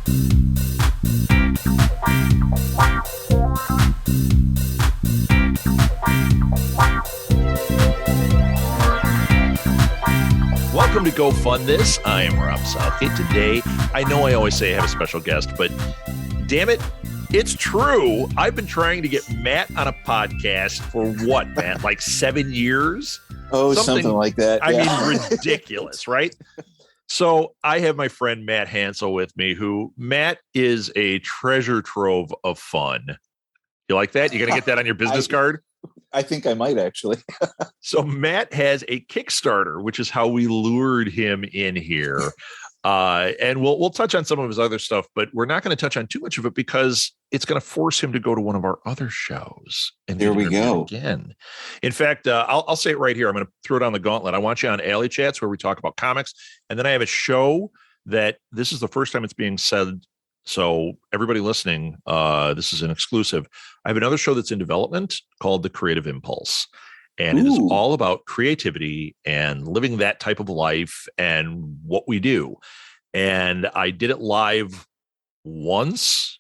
Welcome to Go Fund This. I am Rob Southgate. Today, I know I always say I have a special guest, but damn it, it's true. I've been trying to get Matt on a podcast for what, Matt? Like 7 years? Oh, something like that. I mean, ridiculous, right? So I have my friend Matt Hansel with me, Matt is a treasure trove of fun. You like that? You going to get that on your business card? I think I might actually. So Matt has a Kickstarter, which is how we lured him in here. And we'll touch on some of his other stuff, but we're not going to touch on too much of it because it's going to force him to go to one of our other shows. And there we go. Again. In fact, I'll say it right here. I'm going to throw down the gauntlet. I want you on Alley Chats where we talk about comics. And then I have a show that this is the first time it's being said. So everybody listening, this is an exclusive. I have another show that's in development called The Creative Impulse. And it is all about creativity and living that type of life and what we do. And I did it live once.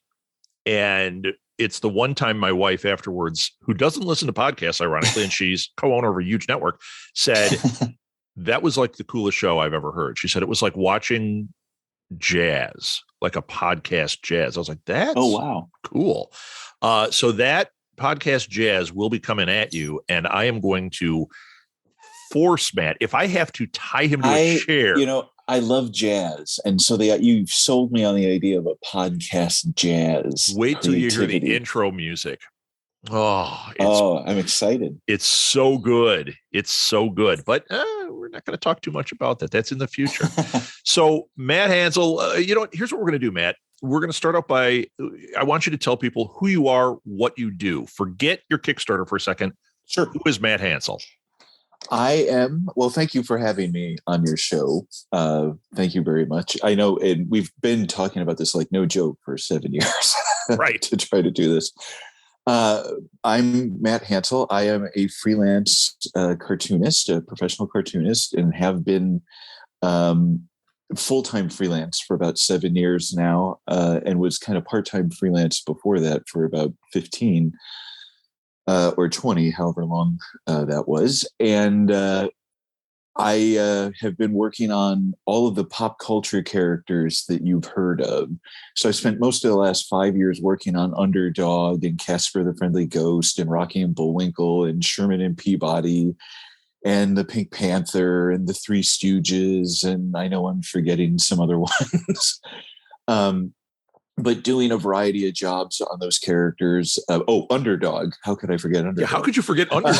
And it's the one time my wife afterwards, who doesn't listen to podcasts, ironically, and she's co-owner of a huge network, said, that was like the coolest show I've ever heard. She said it was like watching jazz, like a podcast jazz. I was like, that's wow, cool. So that podcast jazz will be coming at you, and I am going to force Matt, if I have to tie him to a chair. You know, I love jazz, and so you've sold me on the idea of a podcast jazz. Wait till you hear the intro music. I'm excited. It's so good. It's so good. But we're not going to talk too much about that. That's in the future. So Matt Hansel, here's what we're going to do, Matt. We're going to start out I want you to tell people who you are, what you do. Forget your Kickstarter for a second. Sure. Who is Matt Hansel? Thank you for having me on your show. Thank you very much. I know, and we've been talking about this like no joke for 7 years. Right. To try to do this. I'm Matt Hansel. I am a freelance cartoonist, a professional cartoonist, and have been full-time freelance for about 7 years now, and was kind of part-time freelance before that for about 15 or 20, however long that was. And I have been working on all of the pop culture characters that you've heard of. So I spent most of the last 5 years working on Underdog and Casper the Friendly Ghost and Rocky and Bullwinkle and Sherman and Peabody and the Pink Panther and the Three Stooges. And I know I'm forgetting some other ones. But doing a variety of jobs on those characters. Underdog. How could I forget Underdog? Yeah, how could you forget Underdog?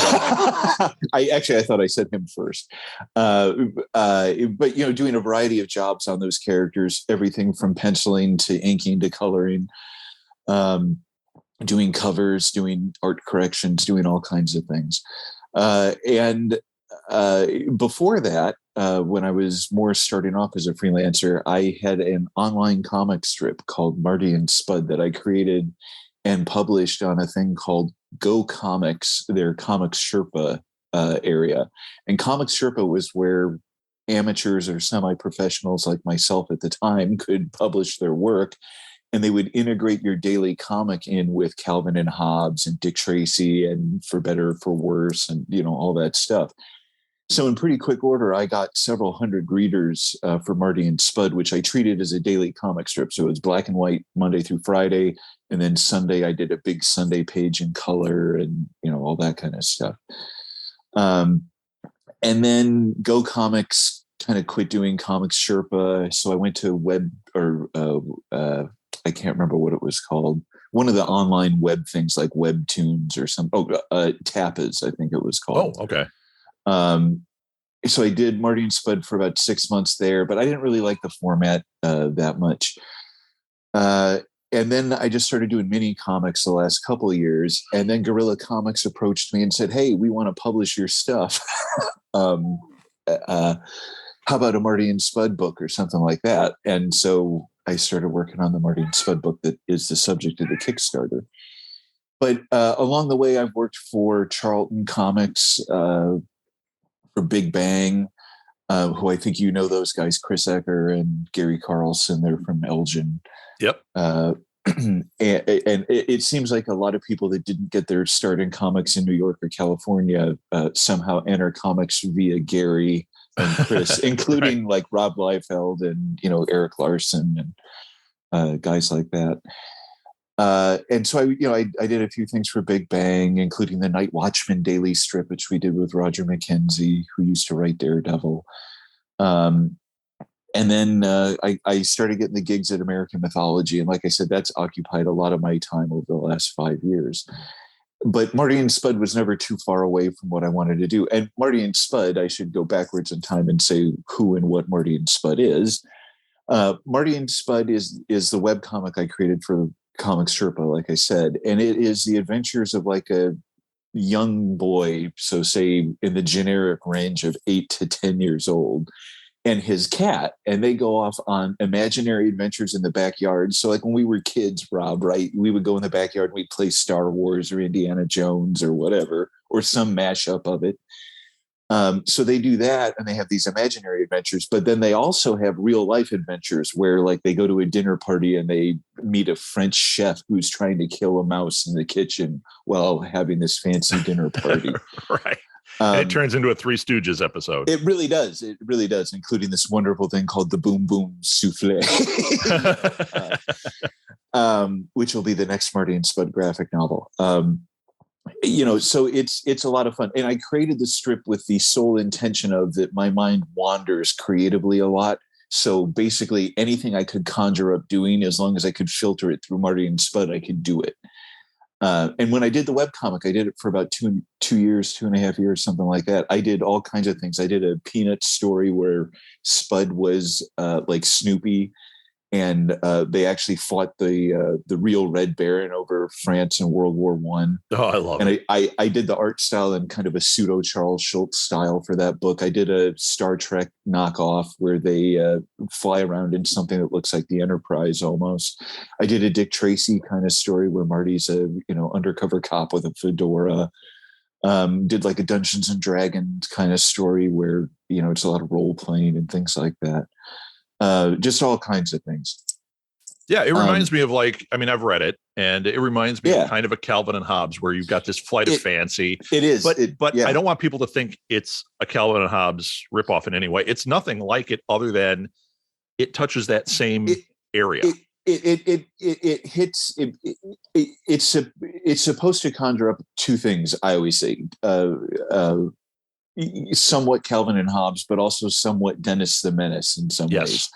I thought I said him first. But doing a variety of jobs on those characters, everything from penciling to inking to coloring, doing covers, doing art corrections, doing all kinds of things. And before that, when I was more starting off as a freelancer, I had an online comic strip called Marty and Spud that I created and published on a thing called Go Comics, their Comics Sherpa area. And Comics Sherpa was where amateurs or semi-professionals like myself at the time could publish their work, and they would integrate your daily comic in with Calvin and Hobbes and Dick Tracy and For Better or For Worse and, all that stuff. So in pretty quick order, I got several hundred readers for Marty and Spud, which I treated as a daily comic strip. So it was black and white Monday through Friday. And then Sunday, I did a big Sunday page in color and, all that kind of stuff. And then Go Comics kind of quit doing Comics Sherpa. So I went to I can't remember what it was called. One of the online web things like Webtoons or something. Tapas, I think it was called. Oh, okay. So I did Marty and Spud for about 6 months there, but I didn't really like the format that much. And then I just started doing mini comics the last couple of years. And then Guerrilla Comics approached me and said, "Hey, we want to publish your stuff. How about a Marty and Spud book or something like that?" And so I started working on the Marty and Spud book that is the subject of the Kickstarter. But along the way, I've worked for Charlton Comics, for Big Bang, who I think those guys, Chris Ecker and Gary Carlson. They're from Elgin. Yep. And it seems like a lot of people that didn't get their start in comics in New York or California somehow enter comics via Gary and Chris, including like Rob Liefeld and, Eric Larson and guys like that. And so I did a few things for Big Bang, including the Night Watchman daily strip, which we did with Roger McKenzie, who used to write Daredevil. And then I started getting the gigs at American Mythology. And like I said, that's occupied a lot of my time over the last 5 years. But Marty and Spud was never too far away from what I wanted to do. And Marty and Spud, I should go backwards in time and say who and what Marty and Spud is. Marty and Spud is the webcomic I created for Comics Sherpa, like I said. And it is the adventures of like a young boy, so say in the generic range of 8 to 10 years old, and his cat, and they go off on imaginary adventures in the backyard. So like when we were kids, Rob, right, we would go in the backyard and we'd play Star Wars or Indiana Jones or whatever, or some mashup of it. So they do that, and they have these imaginary adventures, but then they also have real life adventures where like they go to a dinner party and they meet a French chef who's trying to kill a mouse in the kitchen while having this fancy dinner party. Right. It turns into a Three Stooges episode. It really does. It really does, including this wonderful thing called the Boom Boom Souffle, which will be the next Marty and Spud graphic novel. So it's a lot of fun. And I created the strip with the sole intention of that my mind wanders creatively a lot. So basically anything I could conjure up doing, as long as I could filter it through Marty and Spud, I could do it. And when I did the webcomic, I did it for about 2 years, 2.5 years, something like that. I did all kinds of things. I did a Peanuts story where Spud was like Snoopy, and they actually fought the real Red Baron over France in World War I. Oh, I love it. And I did the art style in kind of a pseudo Charles Schultz style for that book. I did a Star Trek knockoff where they fly around in something that looks like the Enterprise almost. I did a Dick Tracy kind of story where Marty's a undercover cop with a fedora. Did like a Dungeons and Dragons kind of story where it's a lot of role playing and things like that. Just all kinds of things. Yeah, it reminds me of I've read it, and it reminds me of kind of a Calvin and Hobbes, where you've got this flight of fancy. It is, but I don't want people to think it's a Calvin and Hobbes ripoff in any way. It's nothing like it, other than it touches that same area. It hits. It's supposed to conjure up two things. I always say. Somewhat Calvin and Hobbes, but also somewhat Dennis the Menace in some ways.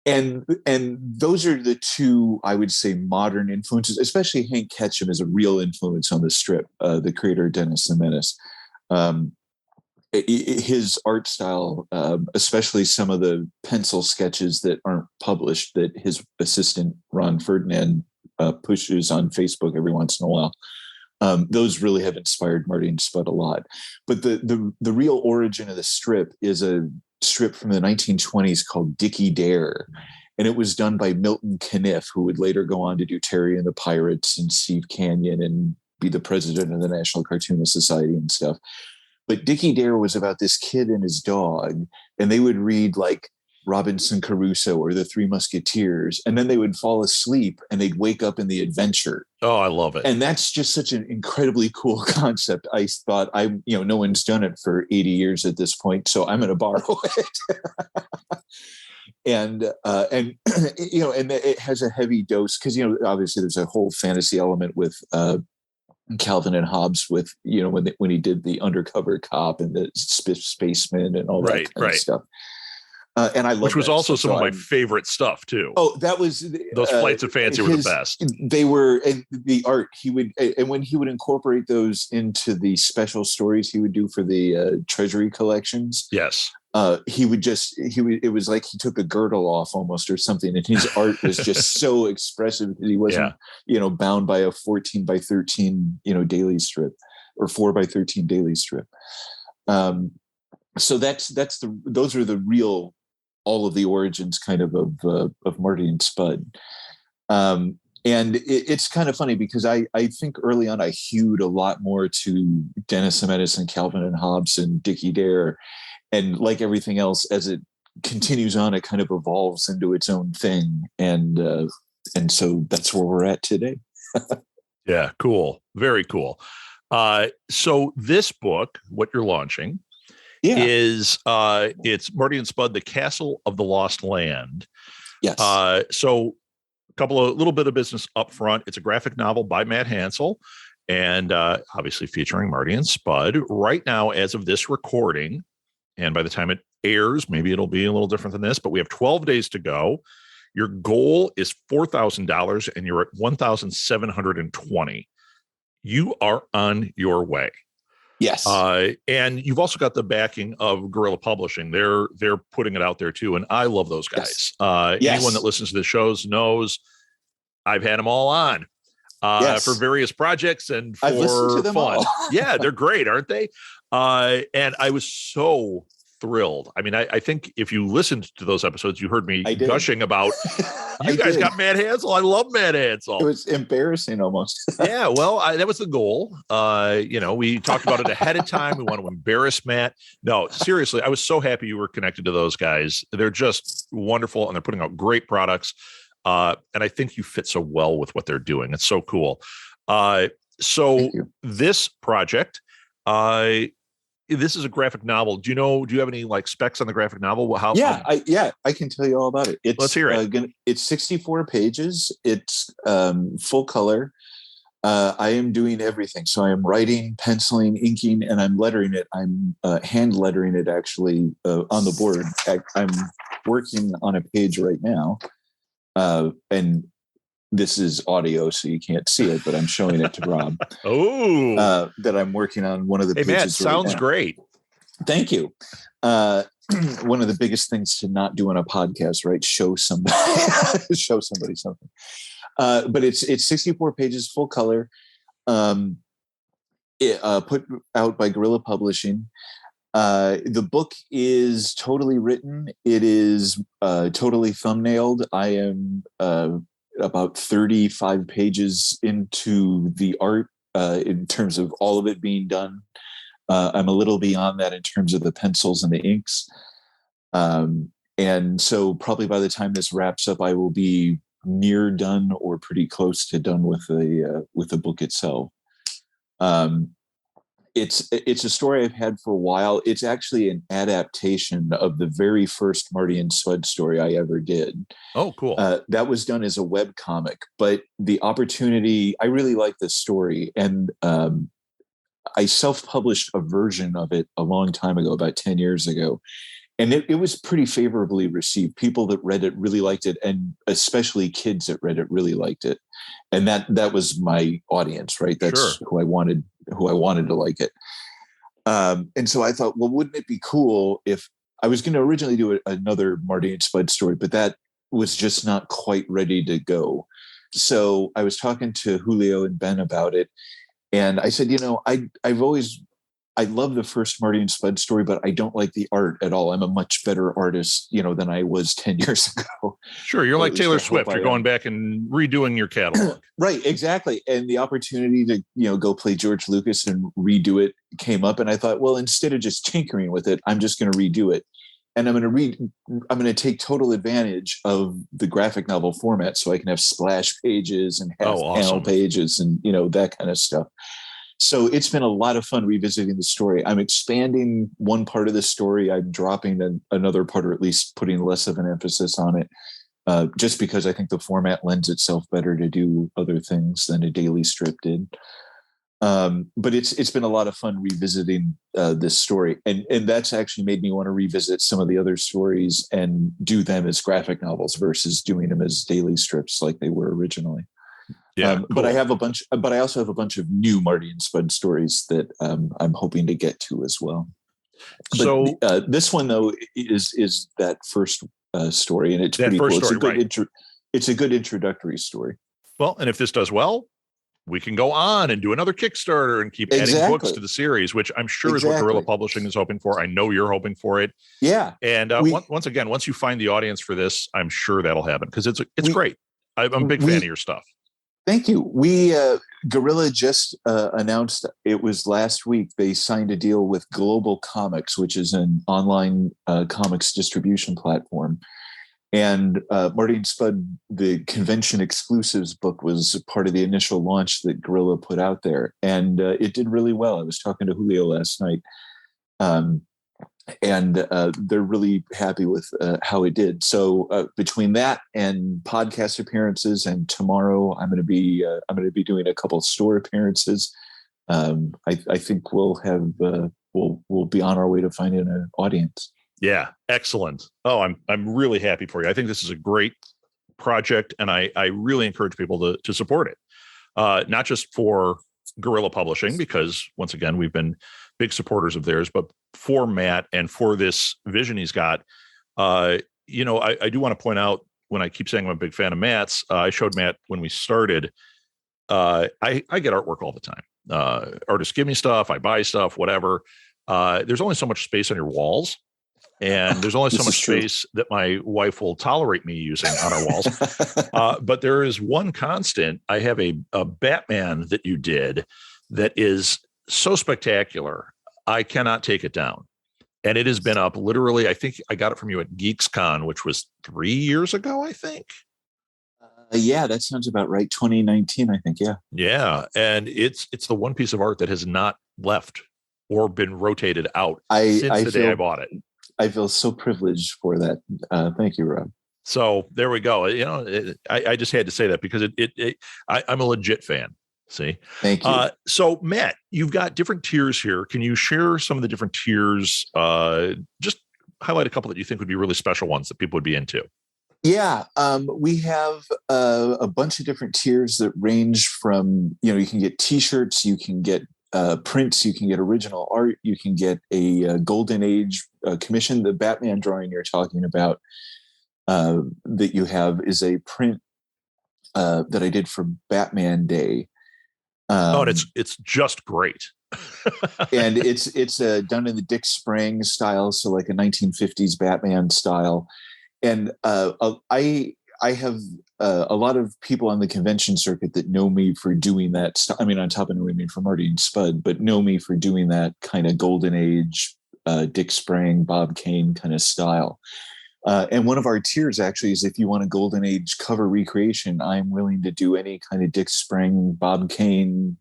And those are the two, I would say, modern influences, especially Hank Ketchum is a real influence on the strip, the creator of Dennis the Menace. His art style, especially some of the pencil sketches that aren't published that his assistant, Ron Ferdinand, pushes on Facebook every once in a while. Those really have inspired Marty and Spud a lot. But the real origin of the strip is a strip from the 1920s called Dickie Dare. And it was done by Milton Caniff, who would later go on to do Terry and the Pirates and Steve Canyon and be the president of the National Cartoonist Society and stuff. But Dickie Dare was about this kid and his dog, and they would read like Robinson Crusoe or the Three Musketeers, and then they would fall asleep and they'd wake up in the adventure. Oh, I love it. And that's just such an incredibly cool concept. I thought no one's done it for 80 years at this point, so I'm going to borrow it. and it has a heavy dose because, obviously there's a whole fantasy element with Calvin and Hobbes with, when he did the undercover cop and the spaceman and all that kind of stuff. And I love which was also some of my favorite stuff too. Oh, that was those flights of fancy were the best. They were, and the art and when he would incorporate those into the special stories he would do for the treasury collections. Yes. It was like he took a girdle off almost or something, and his art was just so expressive that he wasn't, bound by a 14 by 13, daily strip or 4 by 13 daily strip. So those are the real, all of the origins kind of Marty and Spud. And it's kind of funny because I think early on I hewed a lot more to Dennis the Menace and Calvin and Hobbes and Dickie Dare. And like everything else, as it continues on. It kind of evolves into its own thing, and so that's where we're at today. Yeah, cool, very cool. So this book, what you're launching, is it's Marty and Spud, The Castle of the Lost Land. Yes. So a little bit of business up front. It's a graphic novel by Matt Hansel, and obviously featuring Marty and Spud. Right now, as of this recording, and by the time it airs, maybe it'll be a little different than this, but we have 12 days to go. Your goal is $4,000 and you're at 1,720. You are on your way. Yes. And you've also got the backing of Guerrilla Publishing. They're putting it out there too. And I love those guys. Yes. Anyone that listens to the shows knows I've had them all on for various projects and for I've listened to them fun. All. Yeah, they're great, aren't they? And I was so thrilled. I mean, I think if you listened to those episodes, you heard me gushing about you guys got Matt Hansel. I love Matt Hansel. It was embarrassing almost. Yeah, well, that was the goal. We talked about it ahead of time. We want to embarrass Matt. No, seriously, I was so happy you were connected to those guys. They're just wonderful, and they're putting out great products. And I think you fit so well with what they're doing. It's so cool. So this project, this is a graphic novel. Do you have any like specs on the graphic novel? I can tell you all about it. Let's hear it. It's 64 pages. It's full color. I am doing everything. So I am writing, penciling, inking, and I'm lettering it. I'm hand lettering it actually on the board. I'm working on a page right now. And this is audio, so you can't see it, but I'm showing it to Rob. That I'm working on one of the pages. Matt, sounds great. Thank you. One of the biggest things to not do on a podcast, right? Show somebody something. But it's 64 pages, full color. Put out by Guerrilla Publishing. The book is totally written. It is totally thumbnailed. I am about 35 pages into the art in terms of all of it being done. I'm a little beyond that in terms of the pencils and the inks. And so probably by the time this wraps up, I will be near done or pretty close to done with the book itself. It's a story I've had for a while. It's actually an adaptation of the very first Marty and Spud story I ever did. Oh, cool. That was done as a web comic, but the opportunity, I really like this story. And I self-published a version of it a long time ago, about 10 years ago. And it was pretty favorably received. People that read it really liked it, and especially kids that read it really liked it. And that was my audience, right? That's who I wanted to like it. And so I thought, well, wouldn't it be cool if I was going to originally do another Marty and Spud story, but that was just not quite ready to go. So I was talking to Julio and Ben about it. And I said, I love the first Marty and Spud story, but I don't like the art at all. I'm a much better artist, than I was 10 years ago. Sure. You're like Taylor Swift. You're going back and redoing your catalog. Right. Exactly. And the opportunity to, go play George Lucas and redo it came up. And I thought, well, instead of just tinkering with it, I'm just going to redo it. And I'm going to take total advantage of the graphic novel format so I can have splash pages and half panel pages and, that kind of stuff. So it's been a lot of fun revisiting the story. I'm expanding one part of the story. I'm dropping another part, or at least putting less of an emphasis on it, just because I think the format lends itself better to do other things than a daily strip did. But it's been a lot of fun revisiting this story. And that's actually made me want to revisit some of the other stories and do them as graphic novels versus doing them as daily strips like they were originally. Yeah, cool. But I also have a bunch of new Marty and Spud stories that I'm hoping to get to as well. So this one though is that first story, and it's pretty cool. It's a good introductory story. Well, and if this does well, we can go on and do another Kickstarter and keep adding books to the series, which I'm sure is what Guerrilla Publishing is hoping for. I know you're hoping for it. Yeah. And once again, once you find the audience for this, I'm sure that'll happen because it's great. I'm a big fan of your stuff. Thank you. We Gorilla just announced, it was last week, they signed a deal with Global Comics, which is an online comics distribution platform. And Marty and Spud, the convention exclusives book, was part of the initial launch that Gorilla put out there, and it did really well. I was talking to Julio last night, and they're really happy with how it did. So between that and podcast appearances, and tomorrow I'm going to be doing a couple of store appearances. I think we'll be on our way to finding an audience. Yeah, excellent. Oh, I'm really happy for you. I think this is a great project, and I really encourage people to support it. Not just for Guerrilla Publishing, because once again, we've been big supporters of theirs, but for Matt and for this vision he's got. I do want to point out, when I keep saying I'm a big fan of Matt's, I showed Matt when we started. I get artwork all the time. Artists give me stuff, I buy stuff, whatever. There's only so much space on your walls. And there's only so much space that my wife will tolerate me using on our walls. But there is one constant. I have a Batman that you did that is so spectacular. I cannot take it down. And it has been up literally, I think I got it from you at GeeksCon, which was 3 years ago, I think. Yeah, that sounds about right. 2019, I think. Yeah. Yeah. And it's the one piece of art that has not left or been rotated out since the day I bought it. I feel so privileged for that. Thank you, Rob. So there we go. I just had to say that because I'm a legit fan. See, thank you. So Matt, you've got different tiers here. Can you share some of the different tiers? Just highlight a couple that you think would be really special ones that people would be into. Yeah, we have a bunch of different tiers that range from, you can get T-shirts, you can get prints, you can get original art, you can get a Golden Age commission. The Batman drawing you're talking about that you have is a print that I did for Batman Day. And it's just great. And it's done in the Dick Sprang style, so like a 1950s Batman style. And I have a lot of people on the convention circuit that know me for doing that. On top of knowing me from Marty and Spud, but know me for doing that kind of Golden Age, Dick Sprang, Bob Kane kind of style. And one of our tiers actually is, if you want a Golden Age cover recreation, I'm willing to do any kind of Dick Sprang, Bob Kane,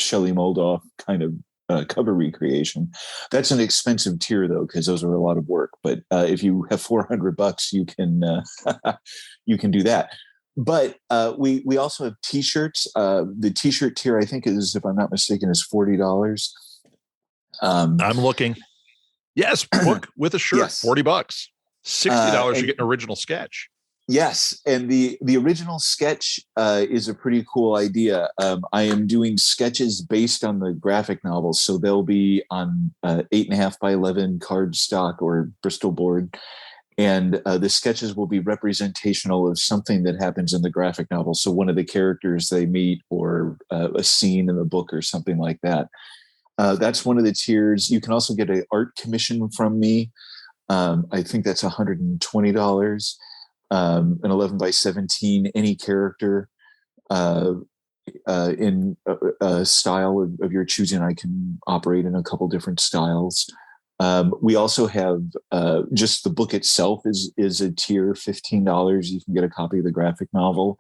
Shelley Moldoff kind of cover recreation. That's an expensive tier though, because those are a lot of work. But if you have $400, you can do that. But we also have T-shirts. The T-shirt tier, I think, is, if I'm not mistaken, is $40. I'm looking. Yes, book with a shirt, yes. $40. $60, you get an original sketch. Yes, and the original sketch is a pretty cool idea. I am doing sketches based on the graphic novels, so they'll be on 8.5 by 11 cardstock or Bristol board, and the sketches will be representational of something that happens in the graphic novel. So one of the characters they meet, or a scene in the book, or something like that. That's one of the tiers. You can also get an art commission from me. I think that's $120. An 11 by 17, any character in a style of your choosing. I can operate in a couple different styles. We also have just the book itself is a tier, $15. You can get a copy of the graphic novel,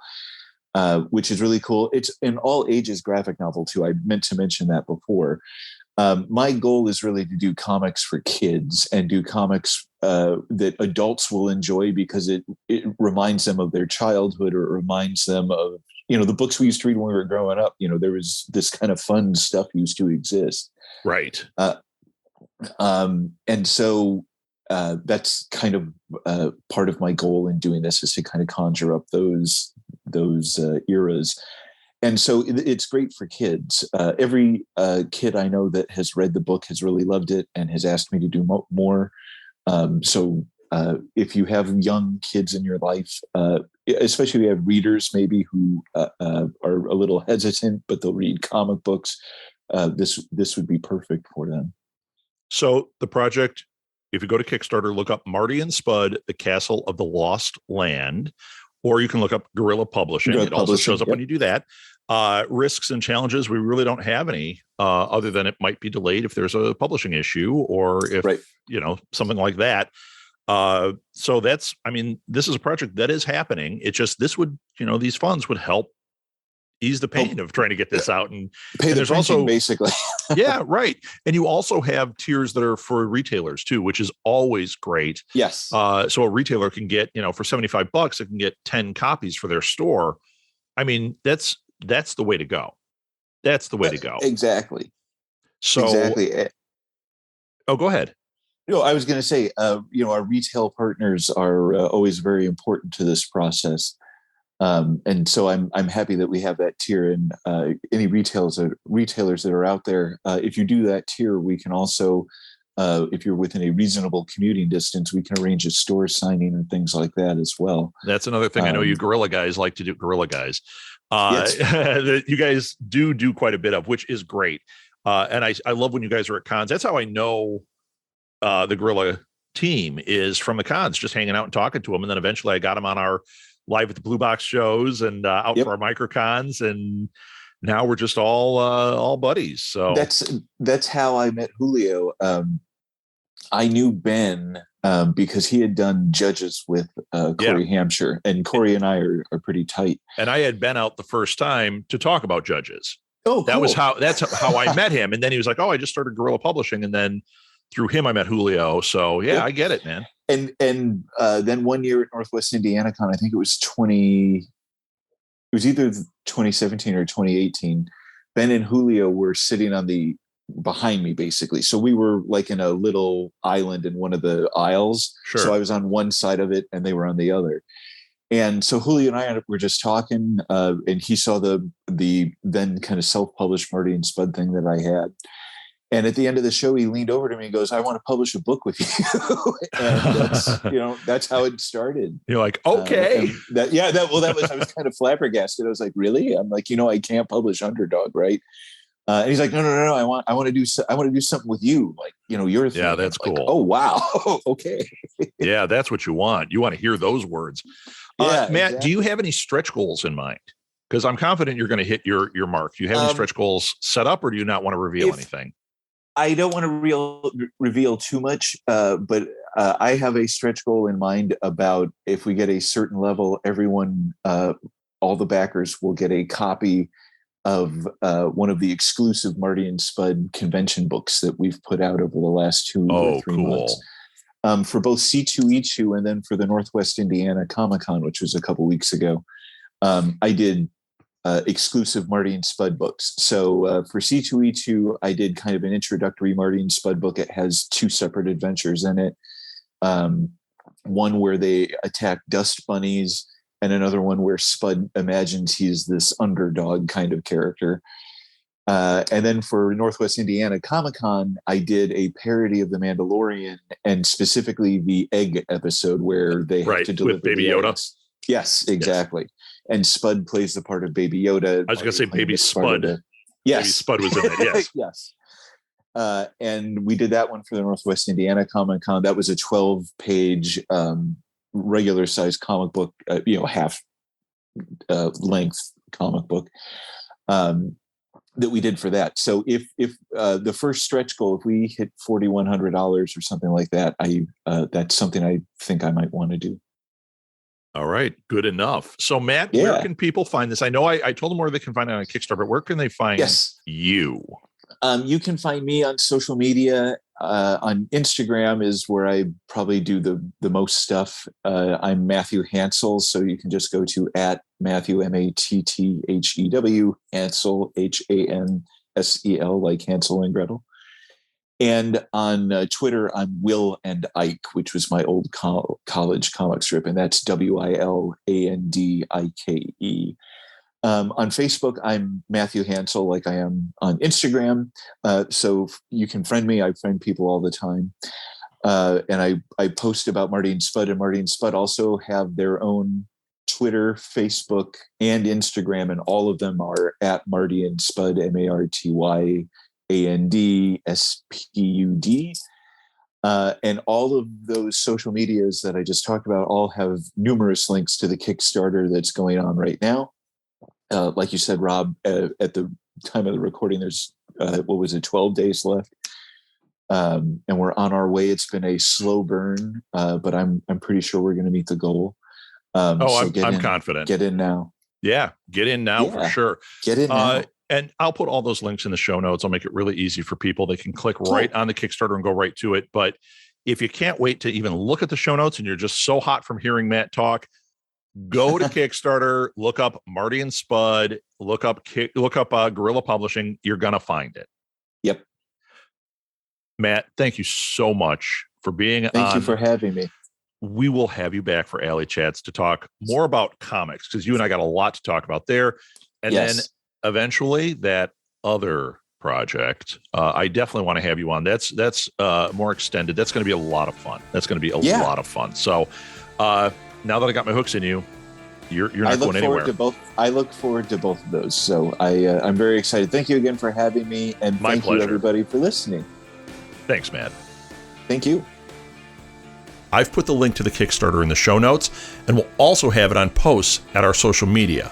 which is really cool. It's an all ages graphic novel too. I meant to mention that before. My goal is really to do comics for kids and do comics that adults will enjoy, because it reminds them of their childhood, or it reminds them of, the books we used to read when we were growing up. There was this kind of fun stuff used to exist. Right. And so that's kind of part of my goal in doing this, is to kind of conjure up those eras. And so it's great for kids. Every kid I know that has read the book has really loved it and has asked me to do more. So if you have young kids in your life, especially if you have readers maybe who are a little hesitant, but they'll read comic books, this would be perfect for them. So the project, if you go to Kickstarter, look up Marty and Spud, The Castle of the Lost Land, Or you can look up Guerrilla Publishing. It also shows up yep. when you do that. Risks and challenges, we really don't have any, other than it might be delayed if there's a publishing issue or if, something like that. So that's, this is a project that is happening. It just, this would, these funds would help ease the pain of trying to get this out. And there's also basically. Yeah, right. And you also have tiers that are for retailers too, which is always great. Yes. So a retailer can get, for $75, it can get 10 copies for their store. That's the way to go. That's the way to go. Exactly. So, exactly. Oh, go ahead. I was going to say, our retail partners are always very important to this process. And so I'm happy that we have that tier, and any retailers that are out there, if you do that tier, we can also, if you're within a reasonable commuting distance, we can arrange a store signing and things like that as well. That's another thing. I know you Guerrilla guys like to do. Guerrilla guys, yes. that you guys do quite a bit of, which is great. And I love when you guys are at cons. That's how I know the Guerrilla team is from the cons, just hanging out and talking to them. And then eventually I got them on our Live at the Blue Box shows and out for our microcons, and now we're just all buddies. So that's how I met Julio. I knew Ben because he had done judges with Corey Hampshire, and Corey and I are pretty tight. And I had been out the first time to talk about judges. Oh, cool. That's how I met him. And then he was like, "Oh, I just started Guerrilla Publishing," and then through him I met Julio. So I get it, man. And then one year at Northwest Indiana Con, I think it was it was either 2017 or 2018. Ben and Julio were sitting behind me, basically. So we were like in a little island in one of the aisles. Sure. So I was on one side of it and they were on the other. And so Julio and I were just talking, and he saw the then kind of self-published Marty and Spud thing that I had. And at the end of the show, he leaned over to me and goes, "I want to publish a book with you." And that's how it started. You're like, okay. I was kind of flabbergasted. I was like, really? I'm like, I can't publish Underdog, right? And he's like, no. I want to do something with you. Like, your thing. Yeah, that's cool. Like, oh, wow. Okay. Yeah, that's what you want. You want to hear those words. Matt, exactly. Do you have any stretch goals in mind? Because I'm confident you're going to hit your mark. Do you have any stretch goals set up, or do you not want to reveal anything? I don't want to reveal too much, but I have a stretch goal in mind about if we get a certain level, everyone, all the backers will get a copy of one of the exclusive Marty and Spud convention books that we've put out over the last 2 or 3 months. For both C2E2 and then for the Northwest Indiana Comic-Con, which was a couple weeks ago, I did exclusive Marty and Spud books. So for C2E2, I did kind of an introductory Marty and Spud book. It has 2 separate adventures in it. One where they attack dust bunnies, and another one where Spud imagines he's this underdog kind of character. And then for Northwest Indiana Comic-Con, I did a parody of The Mandalorian, and specifically the egg episode where they have to deliver with Baby Yoda. Eggs. Yes, exactly. Yes. And Spud plays the part of Baby Yoda. I was going to say Baby Spud. Yes. Baby Spud was in it, yes. Yes. And we did that one for the Northwest Indiana Comic-Con. That was a 12-page regular size comic book, half length comic book that we did for that. So if the first stretch goal, if we hit $4,100 or something like that, that's something I think I might want to do. All right. Good enough. So Matt, where can people find this? I know I told them where they can find it on Kickstarter, but where can they find you? You can find me on social media. On Instagram is where I probably do the most stuff. I'm Matthew Hansel, so you can just go to @Matthew MATTHEW Hansel HANSEL, like Hansel and Gretel. And on Twitter, I'm Will and Ike, which was my old college comic strip, and that's WILANDIKE. On Facebook, I'm Matthew Hansel, like I am on Instagram. So you can friend me. I friend people all the time. And I post about Marty and Spud, and Marty and Spud also have their own Twitter, Facebook, and Instagram, and all of them are @Marty and Spud, MARTYANDSPUD. And all of those social medias that I just talked about all have numerous links to the Kickstarter that's going on right now. Like you said, Rob, at the time of the recording, there's 12 days left. And we're on our way. It's been a slow burn, but I'm pretty sure we're going to meet the goal. I'm confident. Get in now. Yeah, get in now for sure. Get in now. And I'll put all those links in the show notes. I'll make it really easy for people. They can click right on the Kickstarter and go right to it. But if you can't wait to even look at the show notes and you're just so hot from hearing Matt talk, go to Kickstarter, look up Marty and Spud, look up Guerrilla Publishing. You're going to find it. Yep. Matt, thank you so much for being on. Thank you for having me. We will have you back for Alley Chats to talk more about comics, because you and I got a lot to talk about there. And then eventually that other project, I definitely want to have you on. That's more extended. That's going to be a lot of fun. Lot of fun. So now that I got my hooks in you, you're not going anywhere. I look forward to both of those. So I'm very excited. Thank you again for having me. And thank you everybody for listening. Thanks, Matt. Thank you. I've put the link to the Kickstarter in the show notes, and we'll also have it on posts at our social media.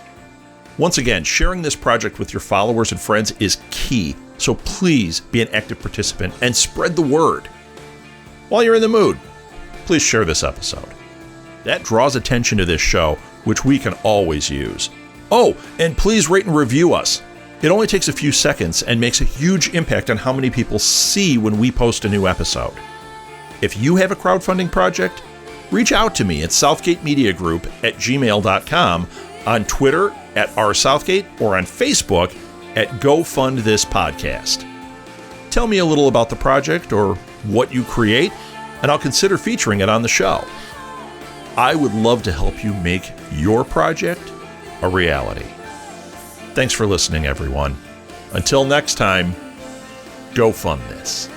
Once again, sharing this project with your followers and friends is key, so please be an active participant and spread the word. While you're in the mood, please share this episode. That draws attention to this show, which we can always use. Oh, and please rate and review us. It only takes a few seconds and makes a huge impact on how many people see when we post a new episode. If you have a crowdfunding project, reach out to me at southgatemediagroup@gmail.com, on Twitter @rsouthgate, or on Facebook at Go Fund This Podcast. Tell me a little about the project or what you create, and I'll consider featuring it on the show. I would love to help you make your project a reality. Thanks for listening, everyone. Until next time, go fund this.